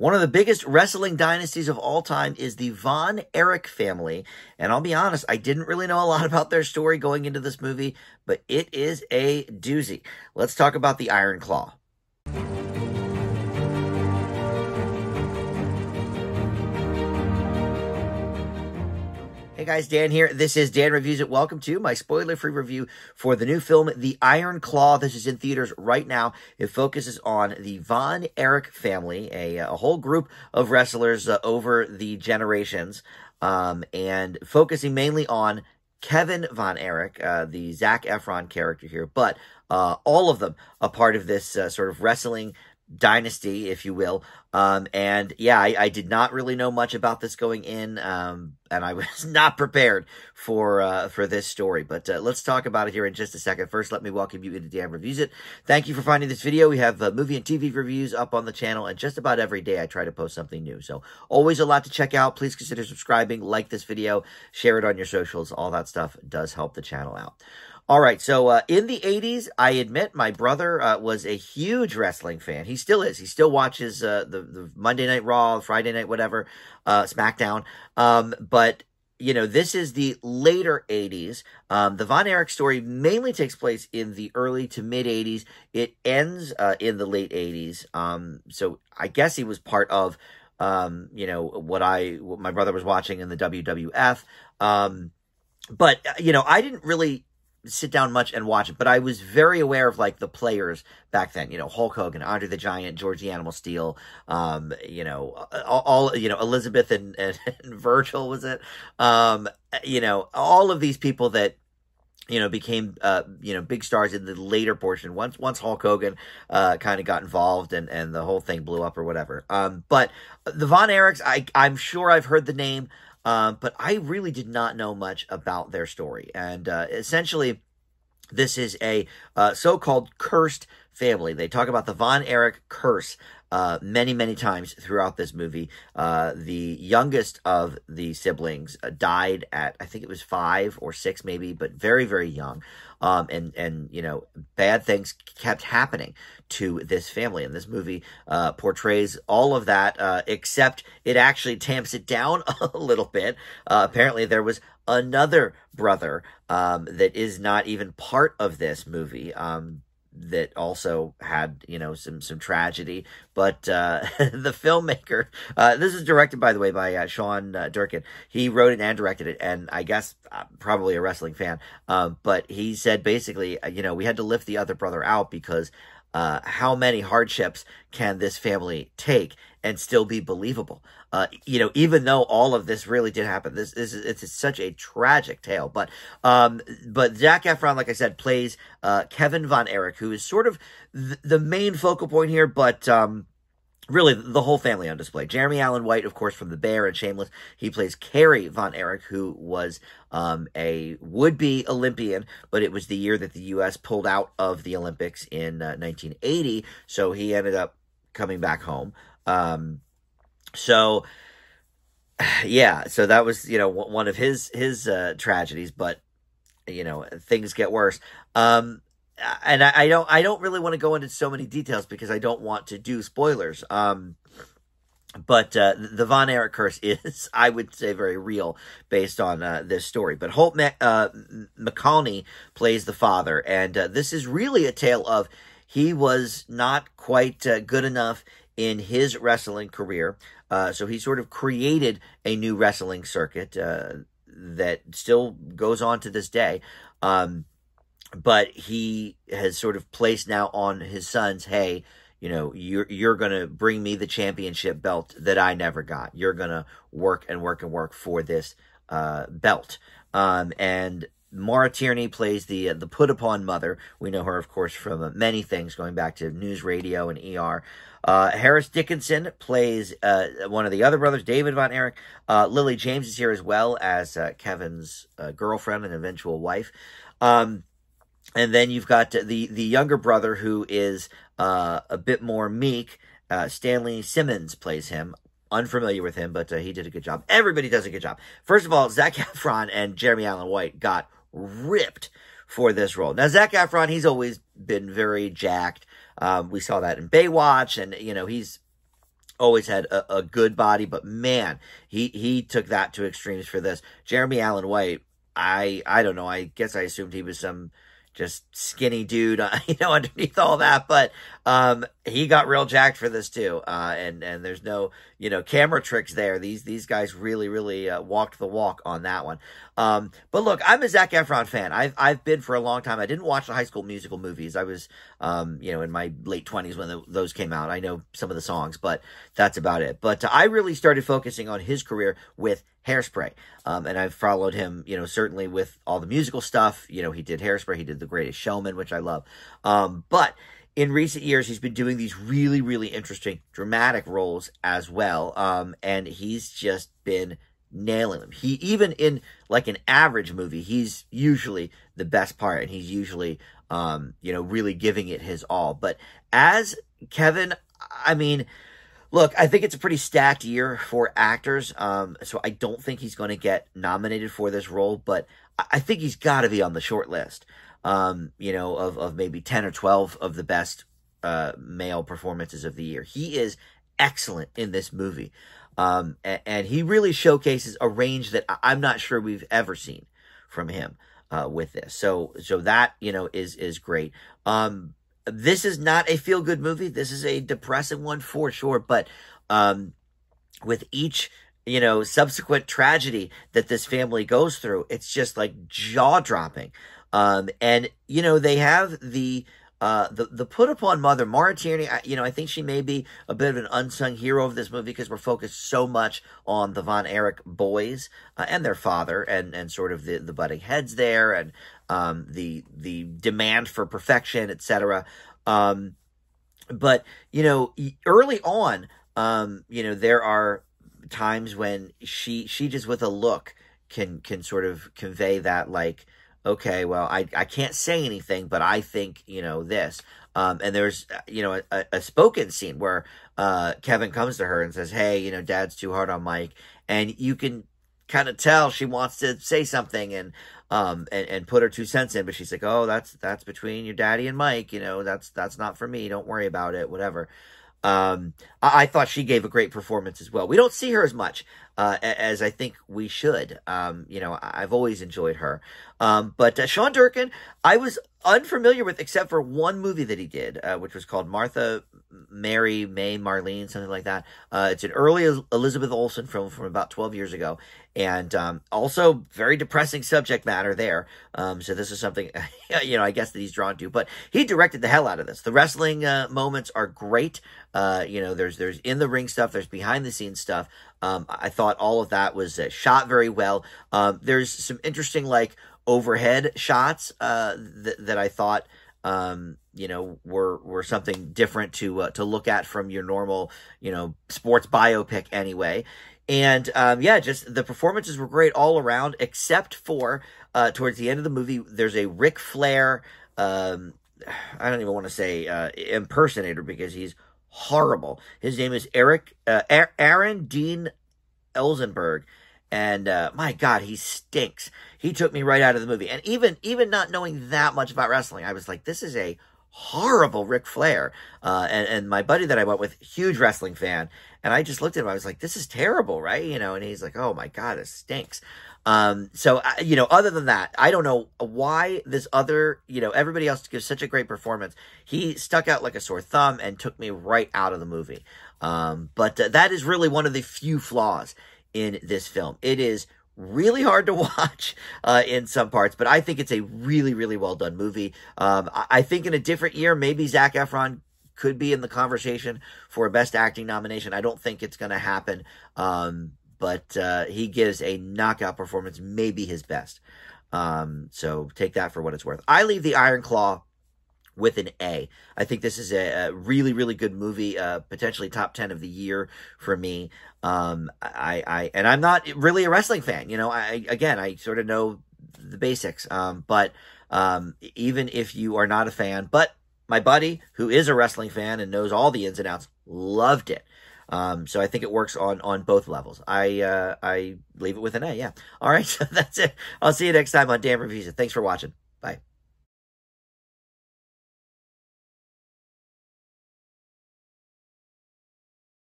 One of the biggest wrestling dynasties of all time is the Von Erich family. And I'll be honest, I didn't really know a lot about their story going into this movie, but it is a doozy. Let's talk about the Iron Claw. Hey guys, Dan here. This is Dan Reviews It. Welcome to my spoiler-free review for the new film, The Iron Claw. This is in theaters right now. It focuses on the Von Erich family, a whole group of wrestlers over the generations, and focusing mainly on Kevin Von Erich, the Zac Efron character here, but all of them a part of this sort of wrestling dynasty, if you will. And yeah, I did not really know much about this going in, and I was not prepared for this story. But let's talk about it here in just a second. First, let me welcome you into Dan Reviews It. Thank you for finding this video. We have movie and TV reviews up on the channel, and just about every day I try to post something new. So always a lot to check out. Please consider subscribing, like this video, share it on your socials. All that stuff does help the channel out. All right, so in the 80s, I admit my brother was a huge wrestling fan. He still is. He still watches the Monday Night Raw, Friday Night whatever, SmackDown. But, you know, this is the later 80s. The Von Erich story mainly takes place in the early to mid-80s. It ends in the late 80s. So I guess he was part of, you know, what my brother was watching in the WWF. But, you know, I didn't really sit down much and watch it, but I was very aware of like the players back then, you know, Hulk Hogan, Andre the Giant, George the Animal Steel, you know, all you know, Elizabeth and Virgil, was it? You know, all of these people that, you know, became, you know, big stars in the later portion. Once Hulk Hogan, kind of got involved and the whole thing blew up or whatever. But the Von Erichs, I'm sure I've heard the name. But I really did not know much about their story. And essentially, this is a so-called cursed family. They talk about the Von Erich curse many, many times throughout this movie. The youngest of the siblings died at, I think it was 5 or 6 maybe, but very, very young. And you know, bad things kept happening to this family. And this movie portrays all of that, except it actually tamps it down a little bit. Apparently there was another brother that is not even part of this movie, that also had, you know, some tragedy. But the filmmaker, this is directed, by the way, by Sean Durkin. He wrote it and directed it, and I guess probably a wrestling fan. But he said basically, you know, we had to lift the other brother out because how many hardships can this family take and still be believable? You know, even though all of this really did happen, it's such a tragic tale. But Zac Efron, like I said, plays Kevin Von Erich, who is sort of the main focal point here, but really the whole family on display. Jeremy Allen White, of course, from The Bear and Shameless. He plays Kerry Von Erich, who was a would-be Olympian, but it was the year that the U.S. pulled out of the Olympics in 1980, so he ended up coming back home. So, yeah, so that was, you know, one of his tragedies, but, you know, things get worse. And I don't really want to go into so many details because I don't want to do spoilers. But the Von Erich curse is, I would say, very real based on this story. But Holt McCallany plays the father, and this is really a tale of he was not quite good enough in his wrestling career. So he sort of created a new wrestling circuit that still goes on to this day. But he has sort of placed now on his sons, hey, you know, you're going to bring me the championship belt that I never got. You're going to work and work and work for this belt. And Maura Tierney plays the put-upon mother. We know her, of course, from many things, going back to News Radio and ER. Harris Dickinson plays one of the other brothers, David Von Erich. Lily James is here as well as Kevin's girlfriend and eventual wife. And then you've got the younger brother, who is a bit more meek. Stanley Simmons plays him. Unfamiliar with him, but he did a good job. Everybody does a good job. First of all, Zac Efron and Jeremy Allen White got ripped for this role. Now, Zac Efron, he's always been very jacked. We saw that in Baywatch, and, you know, he's always had a good body, but man, he took that to extremes for this. Jeremy Allen White, I don't know. I guess I assumed he was some just skinny dude, underneath all that. But he got real jacked for this too. And there's no, camera tricks there. These guys really walked the walk on that one. But look, I'm a Zac Efron fan. I've been for a long time. I didn't watch the High School Musical movies. I was, in my late 20s when those came out. I know some of the songs, but that's about it. But I really started focusing on his career with Hairspray. And I've followed him, certainly with all the musical stuff. He did Hairspray. He did The Greatest Showman, which I love. But in recent years, he's been doing these really interesting dramatic roles as well. And he's just been nailing them. He, even in like an average movie, he's usually the best part, and he's usually, really giving it his all. But as Kevin, I mean, look, I think it's a pretty stacked year for actors, so I don't think he's going to get nominated for this role, but I think he's got to be on the short list, of maybe 10 or 12 of the best male performances of the year. He is excellent in this movie, and he really showcases a range that I'm not sure we've ever seen from him with this. So that, is great. This is not a feel-good movie. This is a depressing one for sure. But with each, subsequent tragedy that this family goes through, it's just like jaw-dropping. And, they have the put upon mother, Maura Tierney. I think she may be a bit of an unsung hero of this movie because we're focused so much on the Von Erich boys and their father and sort of the butting heads there and the demand for perfection, etc. But early on, there are times when she just with a look can sort of convey that, like, okay, well, I can't say anything, but I think, this. And there's, a spoken scene where Kevin comes to her and says, hey, Dad's too hard on Mike. And you can kind of tell she wants to say something and put her 2 cents in, but she's like, oh, that's between your daddy and Mike. That's not for me. Don't worry about it, whatever. I thought she gave a great performance as well. We don't see her as much as I think we should. I've always enjoyed her. But Sean Durkin, I was unfamiliar with except for one movie that he did, which was called Martha, Mary, May, Marlene, something like that. It's an early Elizabeth Olsen film from about 12 years ago. And also very depressing subject matter there. So this is something, I guess that he's drawn to. But he directed the hell out of this. The wrestling moments are great. There's in the ring stuff. There's behind the scenes stuff. I thought all of that was shot very well. There's some interesting, like, overhead shots that I thought were something different to look at from your normal sports biopic anyway. And just the performances were great all around, except for towards the end of the movie, there's a Ric Flair, I don't even want to say impersonator because he's horrible. His name is Erich, Aaron Dean Elzenberg. And my God, he stinks. He took me right out of the movie. And even not knowing that much about wrestling, I was like, this is a horrible Ric Flair. And my buddy that I went with, huge wrestling fan. And I just looked at him. I was like, this is terrible, right? And he's like, oh my God, this stinks. Other than that, I don't know why this other, everybody else gives such a great performance. He stuck out like a sore thumb and took me right out of the movie. But that is really one of the few flaws in this film. It is really hard to watch in some parts, but I think it's a really well done movie. I think in a different year, maybe Zac Efron could be in the conversation for a Best Acting nomination. I don't think it's going to happen, but he gives a knockout performance, maybe his best. So take that for what it's worth. I leave The Iron Claw with an A. I think this is a really good movie, potentially top 10 of the year for me. And I'm not really a wrestling fan. I sort of know the basics. But even if you are not a fan, but my buddy who is a wrestling fan and knows all the ins and outs loved it. So I think it works on both levels. I leave it with an A. Yeah. All right. So that's it. I'll see you next time on Dan Reviews It. Thanks for watching.